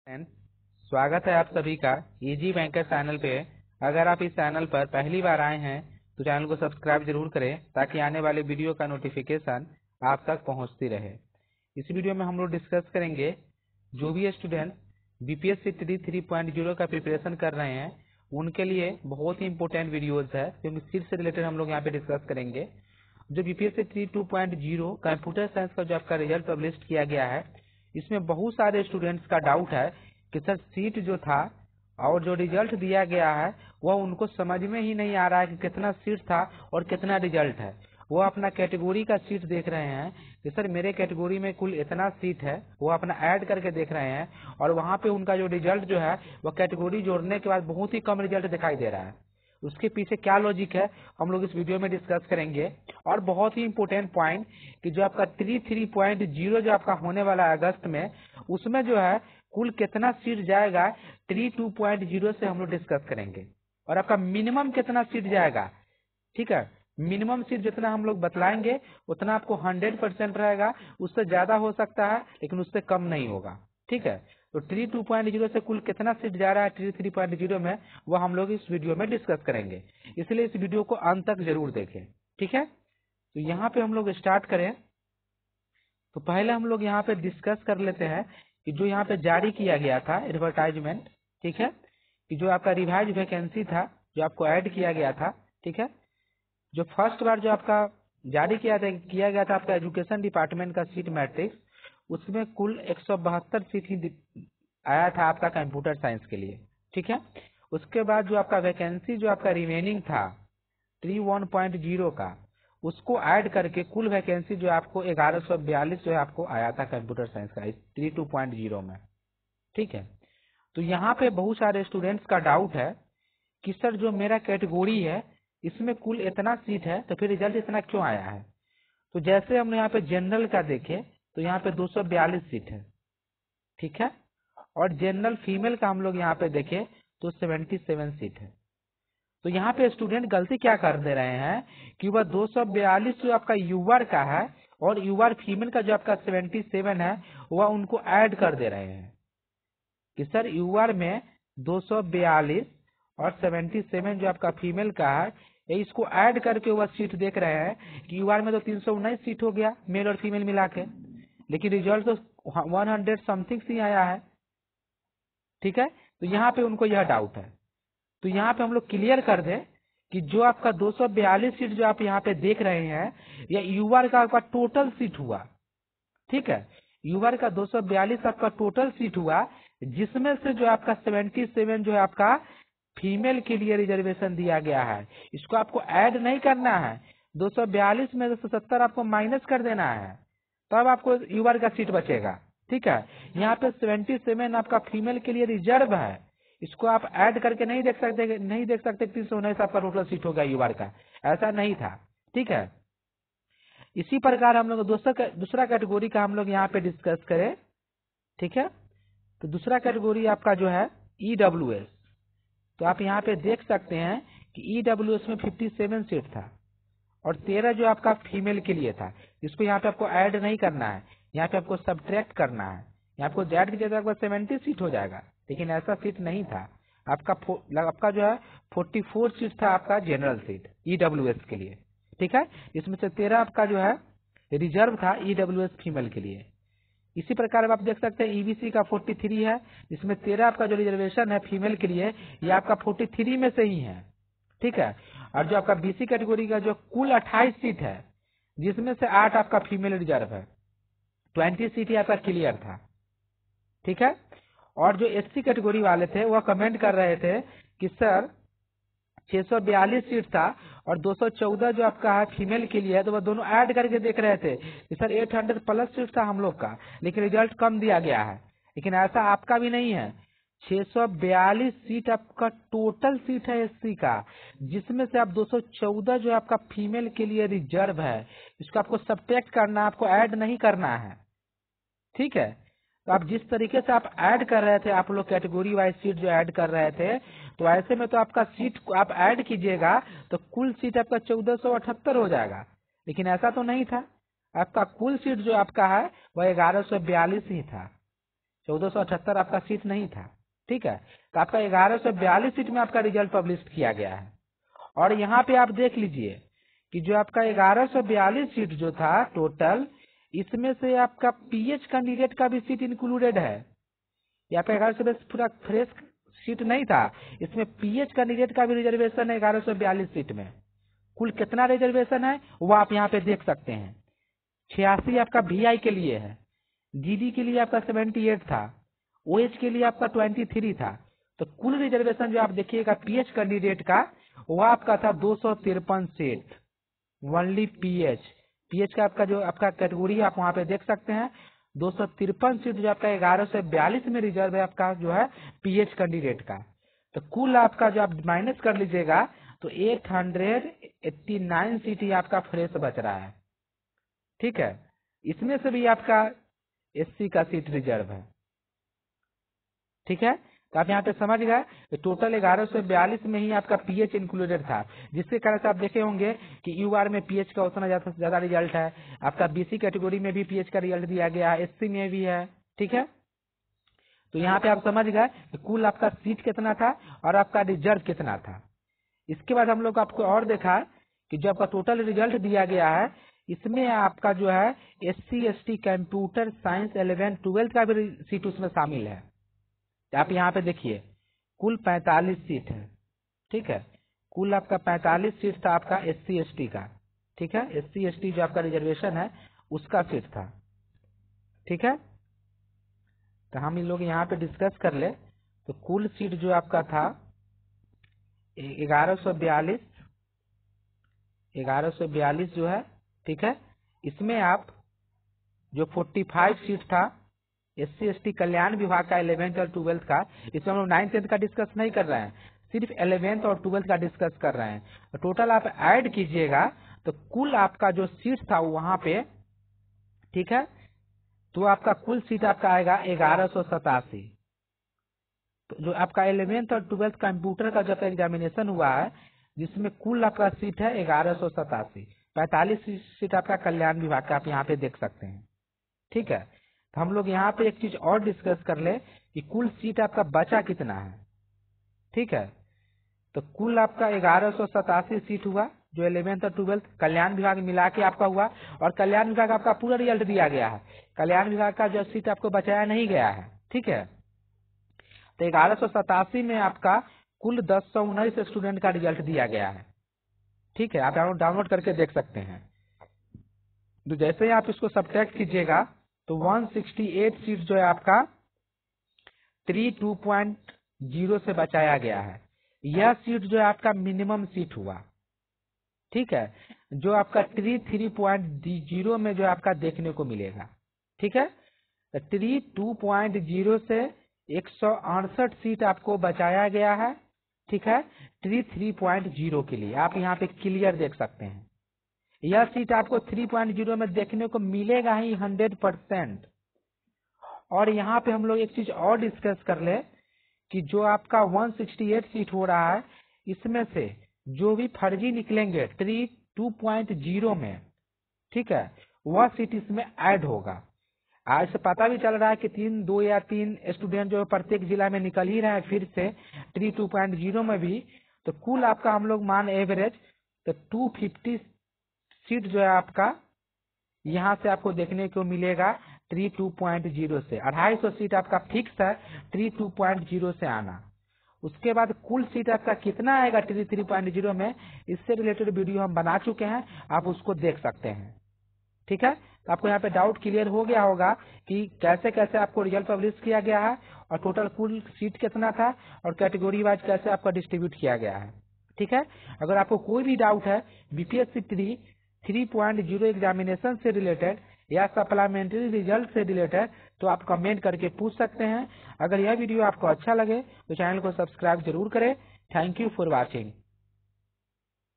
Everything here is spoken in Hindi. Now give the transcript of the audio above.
फ्रेंड, स्वागत है आप सभी का इजी बैंकर चैनल पे। अगर आप इस चैनल पर पहली बार आए हैं तो चैनल को सब्सक्राइब जरूर करें ताकि आने वाले वीडियो का नोटिफिकेशन आप तक पहुंचती रहे। इस वीडियो में हम लोग डिस्कस करेंगे जो भी स्टूडेंट बीपीएससी 3.0 का प्रिपरेशन कर रहे हैं उनके लिए बहुत ही इंपॉर्टेंट वीडियोज है, क्योंकि सीट से रिलेटेड हम लोग यहाँ पे डिस्कस करेंगे। जो बीपीएससी 3.0 कंप्यूटर साइंस का जो आपका रिजल्ट पब्लिश किया गया है, इसमें बहुत सारे स्टूडेंट्स का डाउट है कि सर सीट जो था और जो रिजल्ट दिया गया है वह उनको समझ में ही नहीं आ रहा है कि कितना सीट था और कितना रिजल्ट है। वो अपना कैटेगरी का सीट देख रहे हैं कि सर मेरे कैटेगरी में कुल इतना सीट है, वो अपना ऐड करके देख रहे हैं और वहाँ पे उनका जो रिजल्ट जो है वह कैटेगरी जोड़ने के बाद बहुत ही कम रिजल्ट दिखाई दे रहा है। उसके पीछे क्या लॉजिक है हम लोग इस वीडियो में डिस्कस करेंगे। और बहुत ही इंपॉर्टेंट पॉइंट कि जो आपका 3.0 जो आपका होने वाला है अगस्त में, उसमें जो है कुल कितना सीट जाएगा 3.2 से हम लोग डिस्कस करेंगे। और आपका मिनिमम कितना सीट जाएगा, ठीक है, मिनिमम सीट जितना हम लोग बतलाएंगे उतना आपको 100% रहेगा। उससे ज्यादा हो सकता है लेकिन उससे कम नहीं होगा, ठीक है। तो 3.2 से कुल कितना सीट जा रहा है 3.0 में, वो हम लोग इस वीडियो में डिस्कस करेंगे। इसलिए इस वीडियो को अंत तक जरूर देखें, ठीक है। तो यहाँ पे हम लोग स्टार्ट करें तो पहले हम लोग यहाँ पे डिस्कस कर लेते हैं कि जो यहाँ पे जारी किया गया था एडवर्टाइजमेंट, ठीक है, कि जो आपका रिवाइज वैकेंसी था जो आपको ऐड किया गया था, ठीक है। जो फर्स्ट बार जो आपका जारी किया गया था आपका एजुकेशन डिपार्टमेंट का सीट मैट्रिक्स, उसमें कुल 172 सीट ही आया था आपका कंप्यूटर साइंस के लिए, ठीक है। उसके बाद जो आपका वैकेंसी जो आपका रिमेनिंग था 3.1 का, उसको ऐड करके कुल वैकेंसी जो आपको 1142 जो है आपको आया था कंप्यूटर साइंस का 3.2 में, ठीक है। तो यहाँ पे बहुत सारे स्टूडेंट्स का डाउट है कि सर जो मेरा कैटेगरी है इसमें कुल इतना सीट है तो फिर रिजल्ट इतना क्यों आया है। तो जैसे हमने यहाँ पे जनरल का देखे तो यहाँ पे 242 सीट है, ठीक है। और जनरल फीमेल का हम लोग यहाँ पे देखे तो 77 सीट है। तो यहाँ पे स्टूडेंट गलती क्या कर दे रहे हैं कि वह 242 जो आपका यूआर का है और यूआर फीमेल का जो आपका 77 है वह उनको ऐड कर दे रहे हैं कि सर यूआर में 242 और 77 जो आपका फीमेल का है, ये इसको ऐड करके वह सीट देख रहे हैं कि यूआर में तो 319 सीट हो गया मेल और फीमेल मिला के, लेकिन रिजल्ट तो 100 समथिंग ही आया है, ठीक है। तो यहाँ पे उनको यह डाउट है। तो यहाँ पे हम लोग क्लियर कर दें कि जो आपका 242 सीट जो आप यहाँ पे देख रहे हैं यह यूआर का आपका टोटल सीट हुआ, ठीक है। यूआर का 242 आपका टोटल सीट हुआ, जिसमें से जो आपका 77 जो है आपका फीमेल के लिए रिजर्वेशन दिया गया है। इसको आपको ऐड नहीं करना है, 242 में से 70 आपको माइनस कर देना है, तब आपको यूआर का सीट बचेगा, ठीक है। यहाँ पे 77 आपका फीमेल के लिए रिजर्व है, इसको आप ऐड करके नहीं देख सकते 319 आपका टोटल सीट होगा यूआर का, ऐसा नहीं था, ठीक है। इसी प्रकार हम लोग दूसरा कैटेगरी का हम लोग यहाँ पे डिस्कस करें, ठीक है। तो दूसरा कैटेगरी आपका जो है ईडब्ल्यूएस, तो आप यहाँ पे देख सकते हैं कि ईडब्ल्यूएस में 57 सीट था और 13 जो आपका फीमेल के लिए था। इसको यहाँ पे आपको ऐड नहीं करना है, यहाँ पे आपको सब्ट्रैक्ट करना है। यहाँ आपको ऐड कीजिएगा आपका 70 सीट हो जाएगा, लेकिन ऐसा सीट नहीं था। आपका जो है 44 सीट था आपका जनरल सीट ईडब्ल्यूएस के लिए, ठीक है। इसमें से 13 आपका जो है रिजर्व था ईडब्ल्यूएस फीमेल के लिए। इसी प्रकार अब आप देख सकते हैं ईबीसी का 43 है, इसमें 13 आपका जो रिजर्वेशन है फीमेल के लिए ये आपका 43 में से ही है, ठीक है। और जो आपका बीसी कैटेगरी का जो कुल 28 सीट है, जिसमें से 8 आपका फीमेल रिजर्व है, 20 सीट ही आपका क्लियर था, ठीक है। और जो एससी कैटेगरी वाले थे वह कमेंट कर रहे थे कि सर 642 सीट था और 214 जो आपका है फीमेल के लिए है, तो वह दोनों ऐड करके देख रहे थे कि सर 800 प्लस सीट था हम लोग का, लेकिन रिजल्ट कम दिया गया है। लेकिन ऐसा आपका भी नहीं है, 642 सीट आपका टोटल सीट है एससी का, जिसमें से आप 214 जो आपका फीमेल के लिए रिजर्व है, इसको आपको सब्ट्रैक्ट करना, आपको ऐड नहीं करना है, ठीक है। तो आप जिस तरीके से आप ऐड कर रहे थे, आप लोग कैटेगरी वाइज सीट जो ऐड कर रहे थे, तो ऐसे में तो आपका सीट आप ऐड कीजिएगा तो कुल सीट आपका 1478 हो जाएगा, लेकिन ऐसा तो नहीं था। आपका कुल सीट जो आपका है वह 1142 ही था, 1478 आपका सीट नहीं था। ठीक है, तो आपका 1142 सीट में आपका रिजल्ट पब्लिश किया गया है। और यहाँ पे आप देख लीजिए कि जो आपका 1142 सीट जो था टोटल, इसमें से आपका पीएच कैंडिडेट का भी सीट इंक्लूडेड है। यहाँ पे 1142 पूरा फ्रेश सीट नहीं था, इसमें पीएच कैंडिडेट का भी रिजर्वेशन है 1142 सीट में। कुल कितना रिजर्वेशन है वो आप यहाँ पे देख सकते हैं। 86 आपका वीआई के लिए है, जीडी के लिए आपका 78 था, ओएच के लिए आपका 23 था। तो कुल रिजर्वेशन जो आप देखिएगा पीएच कैंडिडेट का, वो आपका था 253 सीट, ओनली पीएच। पीएच का आपका जो आपका कैटेगरी आप वहां पे देख सकते हैं, 253 सीट जो आपका 1142 में रिजर्व है आपका जो है पीएच कैंडिडेट का। तो कुल आपका जो आप माइनस कर लीजिएगा तो 889 सीट ही आपका फ्रेश बच रहा है। ठीक है, इसमें से भी आपका एससी का सीट रिजर्व है। ठीक है, तो आप यहाँ पे समझ गए टोटल 1142 में ही आपका पीएच इंक्लूडेड था, जिसके कारण से आप देखे होंगे कि यूआर में पीएच का उतना ज्यादा रिजल्ट है। आपका बीसी कैटेगरी में भी पीएच का रिजल्ट दिया गया है, एससी में भी है। ठीक है, तो यहाँ पे आप समझ गए कि कुल आपका सीट कितना था और आपका रिजर्व कितना था। इसके बाद हम लोग आपको और देखा कि जो आपका टोटल रिजल्ट दिया गया है, इसमें आपका जो है एससी एसटी कंप्यूटर साइंस 11 12 का भी सीट उसमें शामिल है। आप यहाँ पे देखिए कुल 45 सीट है। ठीक है, कुल आपका 45 सीट था आपका एससी एसटी का। ठीक है, एससी एसटी जो आपका रिजर्वेशन है उसका सीट था। ठीक है, तो हम इन लोग यहाँ पे डिस्कस कर ले तो कुल सीट जो आपका था 1142 जो है। ठीक है, इसमें आप जो 45 सीट था एससी एसटी कल्याण विभाग का 11th और 12th का, इसमें हम लोग 9th 10th का डिस्कस नहीं कर रहे हैं, सिर्फ 11th और 12th का डिस्कस कर रहे हैं। तो टोटल आप ऐड कीजिएगा तो कुल आपका जो सीट था वहां पे, ठीक है, तो आपका कुल सीट आपका आएगा 1187। तो जो आपका 11th और 12th कंप्यूटर का जब एग्जामिनेशन हुआ है, जिसमें कुल आपका सीट है 1187। 45 सीट आपका कल्याण विभाग का आप यहाँ पे देख सकते हैं। ठीक है, तो हम लोग यहाँ पे एक चीज और डिस्कस कर ले कि कुल सीट आपका बचा कितना है। ठीक है, तो कुल आपका 1187 सीट हुआ जो 11th और 12th कल्याण विभाग मिला के आपका हुआ, और कल्याण विभाग आपका पूरा रिजल्ट दिया गया है। कल्याण विभाग का जो सीट आपको बचाया नहीं गया है। ठीक है, तो 1187 में आपका कुल 1019 स्टूडेंट का रिजल्ट दिया गया है। ठीक है, आप डाउनलोड करके देख सकते हैं। तो जैसे ही आप इसको सब्ट्रैक्ट कीजिएगा तो 168 सीट जो है आपका 32.0 से बचाया गया है। यह सीट जो है आपका मिनिमम सीट हुआ। ठीक है, जो आपका 33.0 में जो आपका देखने को मिलेगा। ठीक है, 32.0 से 168 सीट आपको बचाया गया है। ठीक है, 33.0 के लिए आप यहाँ पे क्लियर देख सकते हैं। यह सीट आपको 3.0 में देखने को मिलेगा ही 100%। और यहाँ पे हम लोग एक चीज और डिस्कस कर ले कि जो आपका 168 सीट हो रहा है, इसमें से जो भी फर्जी निकलेंगे 32.0 में, ठीक है, वह सीट इसमें ऐड होगा। आज से पता भी चल रहा है कि 2 या 3 स्टूडेंट जो प्रत्येक जिला में निकल ही रहे हैं फिर से 32.0 में भी। तो कुल आपका हम लोग मान एवरेज तो 250 सीट जो है आपका यहाँ से आपको देखने को मिलेगा 32.0 से। 250 सीट आपका फिक्स है 32.0 से आना। उसके बाद कुल सीट आपका कितना आएगा 33.0 में, इससे रिलेटेड वीडियो हम बना चुके हैं, आप उसको देख सकते हैं। ठीक है, तो आपको यहाँ पे डाउट क्लियर हो गया होगा कि कैसे कैसे आपको रिजल्ट पब्लिश किया गया है और टोटल कुल सीट कितना था और कैटेगरी वाइज कैसे आपका डिस्ट्रीब्यूट किया गया है। ठीक है, अगर आपको कोई भी डाउट है बीपीएससी 3.0 एग्जामिनेशन से रिलेटेड या सप्लीमेंट्री रिजल्ट से रिलेटेड, तो आप कमेंट करके पूछ सकते हैं। अगर यह वीडियो आपको अच्छा लगे तो चैनल को सब्सक्राइब जरूर करें। Thank you for watching.